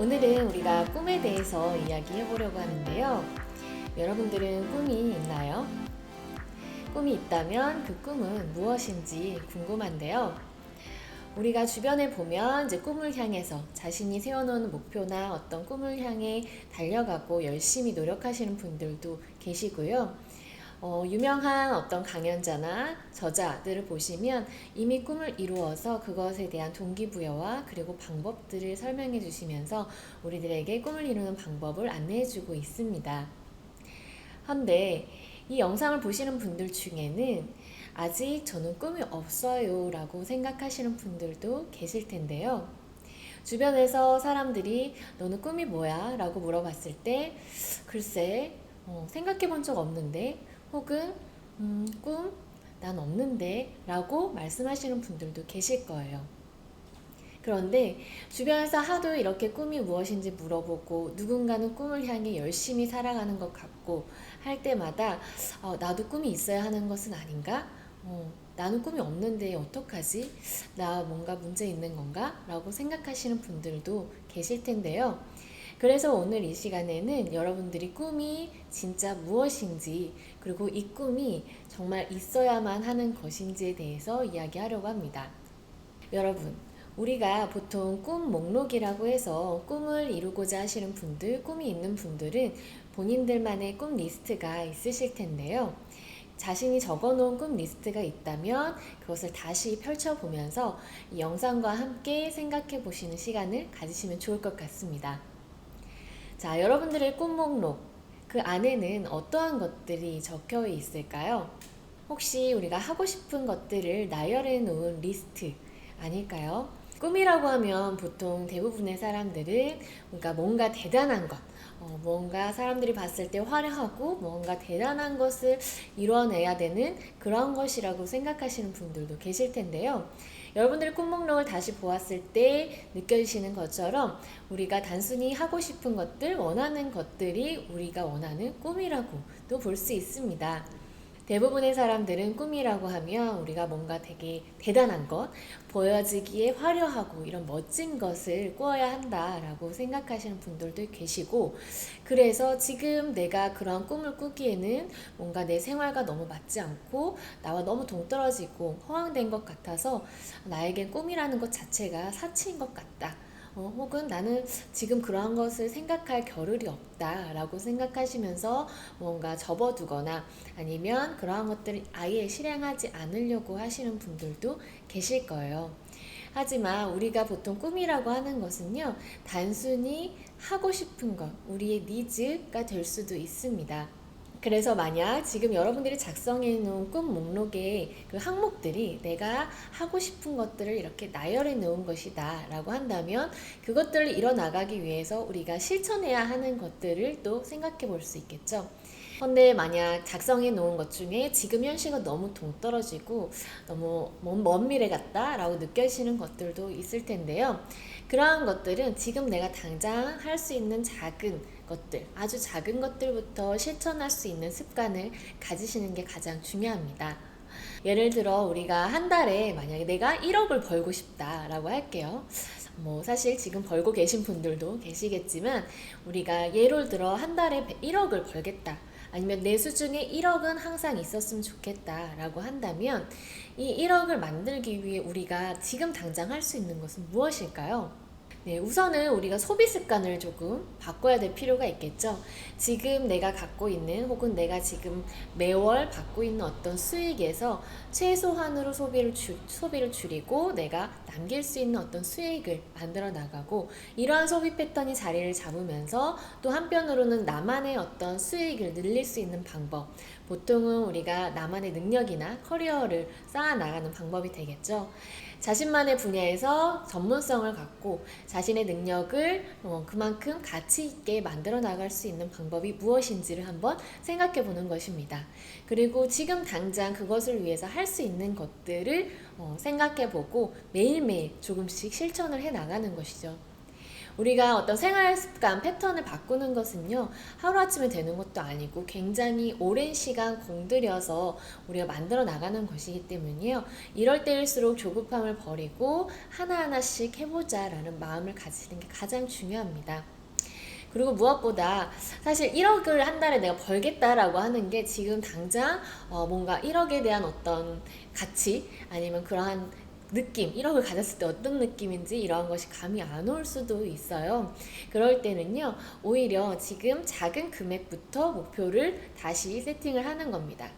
오늘은 우리가 꿈에 대해서 이야기해 보려고 하는데요. 여러분들은 꿈이 있나요? 꿈이 있다면 그 꿈은 무엇인지 궁금한데요. 우리가 주변에 보면 이제 꿈을 향해서 자신이 세워놓은 목표나 어떤 꿈을 향해 달려가고 열심히 노력하시는 분들도 계시고요. 유명한 어떤 강연자나 저자들을 보시면 이미 꿈을 이루어서 그것에 대한 동기부여와 그리고 방법들을 설명해 주시면서 우리들에게 꿈을 이루는 방법을 안내해 주고 있습니다. 한데 이 영상을 보시는 분들 중에는 아직 저는 꿈이 없어요 라고 생각하시는 분들도 계실 텐데요. 주변에서 사람들이 너는 꿈이 뭐야? 라고 물어봤을 때 글쎄 생각해 본 적 없는데 혹은 꿈? 난 없는데 라고 말씀하시는 분들도 계실 거예요. 그런데 주변에서 하도 이렇게 꿈이 무엇인지 물어보고 누군가는 꿈을 향해 열심히 살아가는 것 같고 할 때마다 나도 꿈이 있어야 하는 것은 아닌가? 나는 꿈이 없는데 어떡하지? 나 뭔가 문제 있는 건가? 라고 생각하시는 분들도 계실 텐데요. 그래서 오늘 이 시간에는 여러분들이 꿈이 진짜 무엇인지 그리고 이 꿈이 정말 있어야만 하는 것인지에 대해서 이야기하려고 합니다. 여러분, 우리가 보통 꿈 목록이라고 해서 꿈을 이루고자 하시는 분들, 꿈이 있는 분들은 본인들만의 꿈 리스트가 있으실 텐데요. 자신이 적어놓은 꿈 리스트가 있다면 그것을 다시 펼쳐보면서 이 영상과 함께 생각해 보시는 시간을 가지시면 좋을 것 같습니다. 자, 여러분들의 꿈 목록, 그 안에는 어떠한 것들이 적혀 있을까요? 혹시 우리가 하고 싶은 것들을 나열해 놓은 리스트 아닐까요? 꿈이라고 하면 보통 대부분의 사람들은 뭔가 대단한 것, 뭔가 사람들이 봤을 때 화려하고 뭔가 대단한 것을 이뤄내야 되는 그런 것이라고 생각하시는 분들도 계실 텐데요. 여러분들의 꿈 목록을 다시 보았을 때 느껴지시는 것처럼 우리가 단순히 하고 싶은 것들, 원하는 것들이 우리가 원하는 꿈이라고도 볼 수 있습니다. 대부분의 사람들은 꿈이라고 하면 우리가 뭔가 되게 대단한 것, 보여지기에 화려하고 이런 멋진 것을 꾸어야 한다라고 생각하시는 분들도 계시고, 그래서 지금 내가 그런 꿈을 꾸기에는 뭔가 내 생활과 너무 맞지 않고 나와 너무 동떨어지고 허황된 것 같아서 나에겐 꿈이라는 것 자체가 사치인 것 같다. 혹은 나는 지금 그러한 것을 생각할 겨를이 없다 라고 생각하시면서 뭔가 접어두거나 아니면 그러한 것들을 아예 실행하지 않으려고 하시는 분들도 계실 거예요. 하지만 우리가 보통 꿈이라고 하는 것은요, 단순히 하고 싶은 것, 우리의 니즈가 될 수도 있습니다. 그래서 만약 지금 여러분들이 작성해 놓은 꿈 목록의 그 항목들이 내가 하고 싶은 것들을 이렇게 나열해 놓은 것이다 라고 한다면 그것들을 이뤄나가기 위해서 우리가 실천해야 하는 것들을 또 생각해 볼 수 있겠죠. 근데 만약 작성해 놓은 것 중에 지금 현실과 너무 동떨어지고 너무 먼 미래 같다 라고 느껴지는 것들도 있을 텐데요. 그러한 것들은 지금 내가 당장 할 수 있는 작은 것들, 아주 작은 것들부터 실천할 수 있는 습관을 가지시는 게 가장 중요합니다. 예를 들어 우리가 한 달에 만약에 내가 1억을 벌고 싶다라고 할게요. 사실 지금 벌고 계신 분들도 계시겠지만 우리가 예를 들어 한 달에 1억을 벌겠다. 아니면 내 수중에 1억은 항상 있었으면 좋겠다 라고 한다면 이 1억을 만들기 위해 우리가 지금 당장 할 수 있는 것은 무엇일까요? 네, 우선은 우리가 소비 습관을 조금 바꿔야 될 필요가 있겠죠. 지금 내가 갖고 있는 혹은 내가 지금 매월 받고 있는 어떤 수익에서 최소한으로 소비를 줄이고 내가 남길 수 있는 어떤 수익을 만들어 나가고 이러한 소비 패턴이 자리를 잡으면서 또 한편으로는 나만의 어떤 수익을 늘릴 수 있는 방법, 보통은 우리가 나만의 능력이나 커리어를 쌓아 나가는 방법이 되겠죠. 자신만의 분야에서 전문성을 갖고 자신의 능력을 그만큼 가치 있게 만들어 나갈 수 있는 방법이 무엇인지를 한번 생각해 보는 것입니다. 그리고 지금 당장 그것을 위해서 할 수 있는 것들을 생각해 보고 매일매일 조금씩 실천을 해 나가는 것이죠. 우리가 어떤 생활 습관, 패턴을 바꾸는 것은요, 하루아침에 되는 것도 아니고 굉장히 오랜 시간 공들여서 우리가 만들어 나가는 것이기 때문이요. 이럴 때일수록 조급함을 버리고 하나하나씩 해보자라는 마음을 가지는 게 가장 중요합니다. 그리고 무엇보다 사실 1억을 한 달에 내가 벌겠다라고 하는 게 지금 당장 뭔가 1억에 대한 어떤 가치 아니면 그러한 느낌, 1억을 가졌을 때 어떤 느낌인지 이러한 것이 감이 안 올 수도 있어요. 그럴 때는요, 오히려 지금 작은 금액부터 목표를 다시 세팅을 하는 겁니다.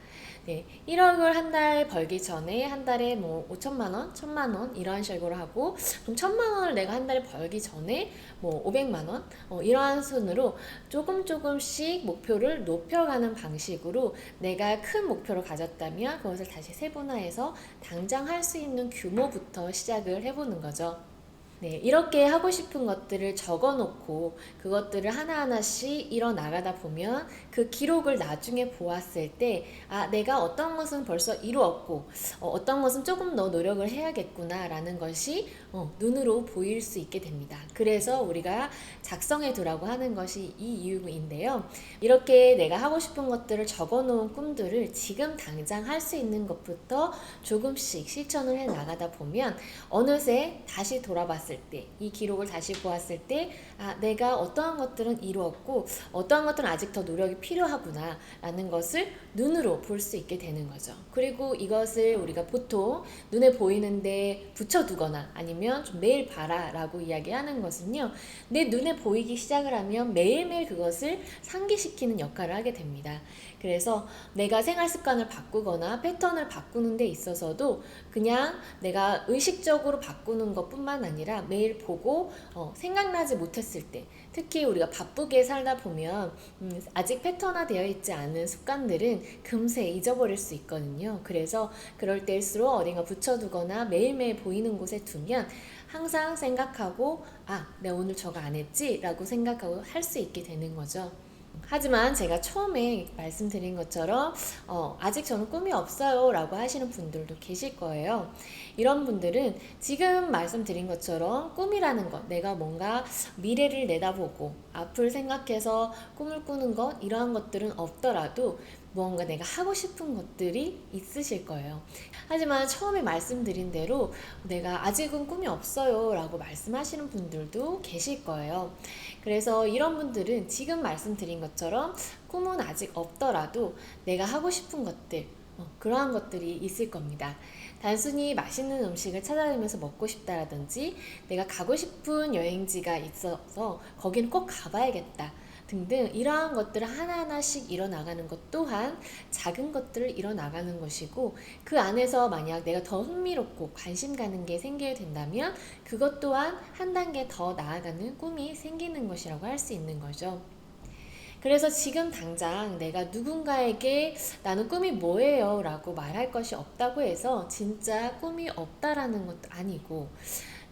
네, 1억을 한 달 벌기 전에 한 달에 뭐 5천만 원, 1천만 원 이런 식으로 하고, 그럼 1천만 원을 내가 한 달에 벌기 전에 뭐 500만 원 이러한 순으로 조금씩 목표를 높여가는 방식으로 내가 큰 목표를 가졌다면 그것을 다시 세분화해서 당장 할 수 있는 규모부터 시작을 해보는 거죠. 네, 이렇게 하고 싶은 것들을 적어 놓고 그것들을 하나하나씩 이뤄나가다 보면 그 기록을 나중에 보았을 때, 아, 내가 어떤 것은 벌써 이루었고, 어떤 것은 조금 더 노력을 해야겠구나 라는 것이 눈으로 보일 수 있게 됩니다. 그래서 우리가 작성해 두라고 하는 것이 이 이유인데요. 이렇게 내가 하고 싶은 것들을 적어 놓은 꿈들을 지금 당장 할 수 있는 것부터 조금씩 실천을 해 나가다 보면 어느새 다시 돌아봤을 때, 이 기록을 다시 보았을 때, 아, 내가 어떠한 것들은 이루었고 어떠한 것들은 아직 더 노력이 필요하구나 라는 것을 눈으로 볼 수 있게 되는 거죠. 그리고 이것을 우리가 보통 눈에 보이는데 붙여두거나 아니면 좀 매일 봐라 라고 이야기하는 것은요, 내 눈에 보이기 시작을 하면 매일매일 그것을 상기시키는 역할을 하게 됩니다. 그래서 내가 생활 습관을 바꾸거나 패턴을 바꾸는 데 있어서도 그냥 내가 의식적으로 바꾸는 것뿐만 아니라 매일 보고 생각나지 못했을 때, 특히 우리가 바쁘게 살다 보면 아직 패턴화되어 있지 않은 습관들은 금세 잊어버릴 수 있거든요. 그래서 그럴 때일수록 어딘가 붙여두거나 매일매일 보이는 곳에 두면 항상 생각하고, 아, 내가 오늘 저거 안 했지? 라고 생각하고 할 수 있게 되는 거죠. 하지만 제가 처음에 말씀드린 것처럼 아직 저는 꿈이 없어요 라고 하시는 분들도 계실 거예요. 이런 분들은 지금 말씀드린 것처럼 꿈이라는 것, 내가 뭔가 미래를 내다보고 앞을 생각해서 꿈을 꾸는 것, 이러한 것들은 없더라도 무언가 내가 하고 싶은 것들이 있으실 거예요. 하지만 처음에 말씀드린 대로 내가 아직은 꿈이 없어요 라고 말씀하시는 분들도 계실 거예요. 그래서 이런 분들은 지금 말씀드린 것처럼 꿈은 아직 없더라도 내가 하고 싶은 것들, 그러한 것들이 있을 겁니다. 단순히 맛있는 음식을 찾아다니면서 먹고 싶다라든지 내가 가고 싶은 여행지가 있어서 거기는 꼭 가봐야겠다 등등, 이러한 것들을 하나하나씩 이뤄나가는 것 또한 작은 것들을 이뤄나가는 것이고, 그 안에서 만약 내가 더 흥미롭고 관심 가는 게 생기게 된다면 그것 또한 한 단계 더 나아가는 꿈이 생기는 것이라고 할 수 있는 거죠. 그래서 지금 당장 내가 누군가에게 나는 꿈이 뭐예요 라고 말할 것이 없다고 해서 진짜 꿈이 없다라는 것도 아니고,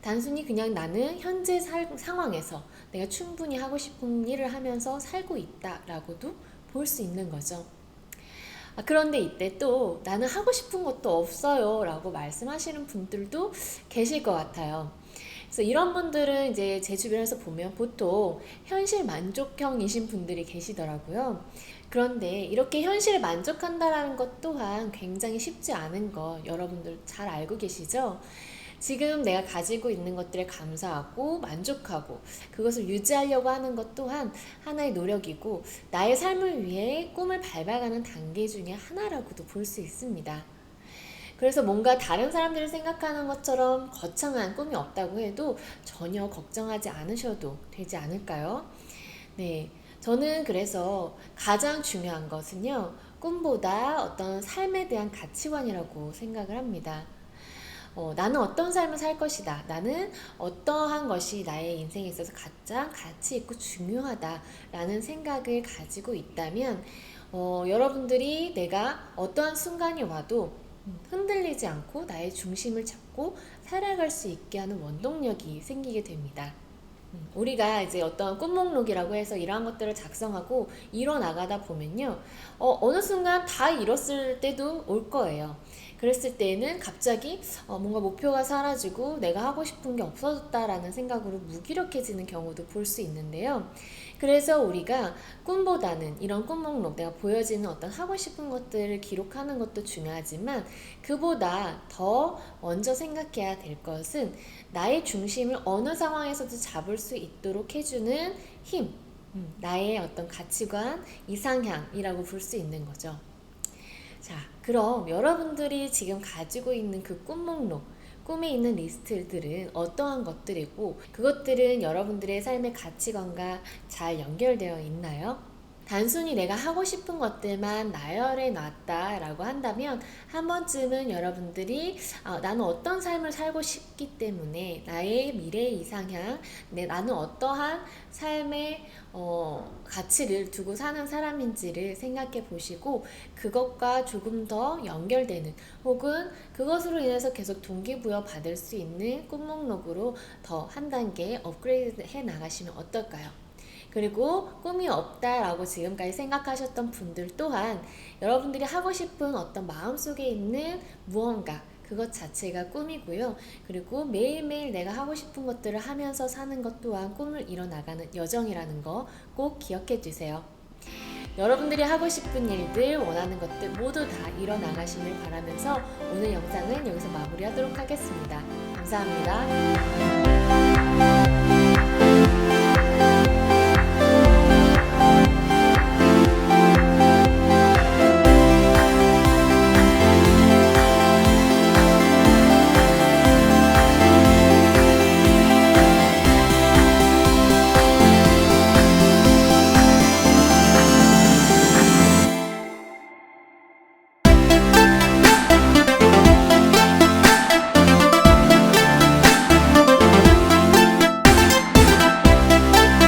단순히 그냥 나는 현재 상황에서 내가 충분히 하고 싶은 일을 하면서 살고 있다라고도 볼 수 있는 거죠. 그런데 이때 또 나는 하고 싶은 것도 없어요 라고 말씀하시는 분들도 계실 것 같아요. 그래서 이런 분들은 이제 제 주변에서 보면 보통 현실 만족형이신 분들이 계시더라고요. 그런데 이렇게 현실에 만족한다는 것 또한 굉장히 쉽지 않은 거 여러분들 잘 알고 계시죠? 지금 내가 가지고 있는 것들에 감사하고 만족하고 그것을 유지하려고 하는 것 또한 하나의 노력이고 나의 삶을 위해 꿈을 밟아가는 단계 중에 하나라고도 볼 수 있습니다. 그래서 뭔가 다른 사람들이 생각하는 것처럼 거창한 꿈이 없다고 해도 전혀 걱정하지 않으셔도 되지 않을까요? 네. 저는 그래서 가장 중요한 것은요, 꿈보다 어떤 삶에 대한 가치관이라고 생각을 합니다. 나는 어떤 삶을 살 것이다. 나는 어떠한 것이 나의 인생에 있어서 가장 가치 있고 중요하다라는 생각을 가지고 있다면, 여러분들이 내가 어떠한 순간이 와도 흔들리지 않고 나의 중심을 잡고 살아갈 수 있게 하는 원동력이 생기게 됩니다. 우리가 이제 어떤 꿈 목록이라고 해서 이러한 것들을 작성하고 이뤄 나가다 보면요, 어느 순간 다 이뤘을 때도 올 거예요. 그랬을 때에는 갑자기 뭔가 목표가 사라지고 내가 하고 싶은 게 없어졌다라는 생각으로 무기력해지는 경우도 볼 수 있는데요. 그래서 우리가 꿈보다는 이런 꿈 목록, 내가 보여지는 어떤 하고 싶은 것들을 기록하는 것도 중요하지만 그보다 더 먼저 생각해야 될 것은 나의 중심을 어느 상황에서도 잡을 수 있도록 해주는 힘, 나의 어떤 가치관, 이상향이라고 볼 수 있는 거죠. 자, 그럼 여러분들이 지금 가지고 있는 그 꿈 목록, 꿈에 있는 리스트들은 어떠한 것들이고 그것들은 여러분들의 삶의 가치관과 잘 연결되어 있나요? 단순히 내가 하고 싶은 것들만 나열해 놨다라고 한다면 한 번쯤은 여러분들이 나는 어떤 삶을 살고 싶기 때문에 나의 미래 이상향, 나는 어떠한 삶의 가치를 두고 사는 사람인지를 생각해 보시고 그것과 조금 더 연결되는 혹은 그것으로 인해서 계속 동기부여 받을 수 있는 꿈 목록으로 더 한 단계 업그레이드 해 나가시면 어떨까요? 그리고 꿈이 없다라고 지금까지 생각하셨던 분들 또한 여러분들이 하고 싶은 어떤 마음속에 있는 무언가 그것 자체가 꿈이고요. 그리고 매일매일 내가 하고 싶은 것들을 하면서 사는 것 또한 꿈을 이뤄나가는 여정이라는 거 꼭 기억해 주세요. 여러분들이 하고 싶은 일들, 원하는 것들 모두 다 이뤄나가시길 바라면서 오늘 영상은 여기서 마무리하도록 하겠습니다. 감사합니다.